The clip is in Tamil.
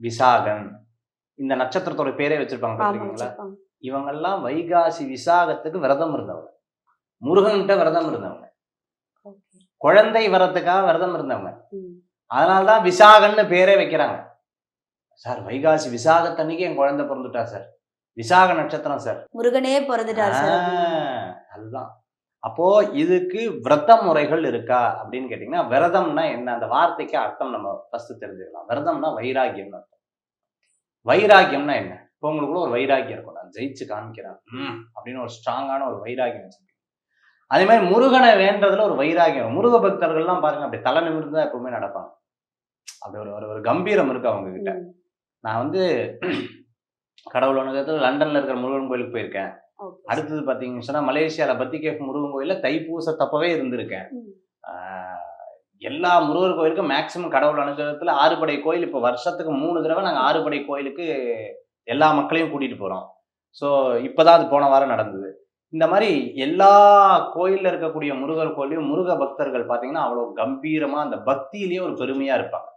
விசாகன், இந்த நட்சத்திரத்தோட பேரே வச்சிருப்பாங்க ஆமா பார்த்திருக்கீங்களா? வச்சிருப்பாங்க. இவங்கெல்லாம் வைகாசி விசாகத்துக்கு விரதம் இருந்தவங்க. முருகன்கிட்ட விரதம் இருந்தவங்க. ஓகே. குழந்தை வரத்துக்காக விரதம் இருந்தவங்க. ம். அதனால தான் விசாகன்னு பேரே வைக்கிறாங்க. சார் வைகாசி விசாகத்தன்னைக்கு என் குழந்தை பிறந்துட்டா சார். விசாக நட்சத்திரம் சார். முருகனே பொறந்துட்டார் சார் ஆ அப்படின்னு. அதுதான். அப்போ இதுக்கு விரத முறைகள் இருக்கா அப்படின்னு கேட்டீங்கன்னா, விரதம்னா என்ன? அந்த வார்த்தைக்கு அர்த்தம் நம்ம ஃபர்ஸ்ட் தெரிஞ்சுக்கலாம். விரதம்னா வைராக்கியம்னு அர்த்தம். வைராக்கியம்னா என்ன? இப்போ உங்களுக்குள்ள ஒரு வைராக்கியம் இருக்கும். நான் ஜெயிச்சு காமிக்கிறேன். அப்படின்னு ஒரு ஸ்ட்ராங்கான ஒரு வைராக்கியம் வச்சிருப்பீங்க. அதே மாதிரி முருகனை வேண்டதுல ஒரு வைராக்கியம். முருக பக்தர்கள்லாம் பாருங்க அப்படி தலை நிமிர்ந்து தான் எப்பவுமே நடப்பாங்க. அப்படி ஒரு ஒரு ஒரு கம்பீரம் இருக்கு அவங்க கிட்ட. ம். நான் வந்து கடவுள் வணக்கத்துல லண்டன்ல இருக்கிற முருகன் கோயிலுக்கு போயிருக்கேன். ஓகே. அடுத்தது பார்த்தீங்கன்னு சொன்னா, மலேசியால பத்திகேஃப் முருகன் கோயில்ல தைப்பூசத்தப்பவே இருந்திருக்கேன். ம். ஆ எல்லா முருகர் கோயிலுக்கும் மேக்ஸிமம் கடவுள் அனுகிரகத்துல 6 படை கோயில் இப்போ வருஷத்துக்கு 3 தடவை நாங்க 6 படை கோயிலுக்கு எல்லா மக்களையும் கூட்டிட்டு போறோம். ஸோ இப்பதான் அது போன வாரம் நடந்தது. இந்த மாரி எல்லா கோயில்ல இருக்கக்கூடிய முருகர் கோயில்லயும் முருக பக்தர்கள் பார்த்தீங்கன்னா, அவ்வளோ கம்பீரமா அந்த பக்தியிலேயே ஒரு பெருமையா இருப்பாங்க.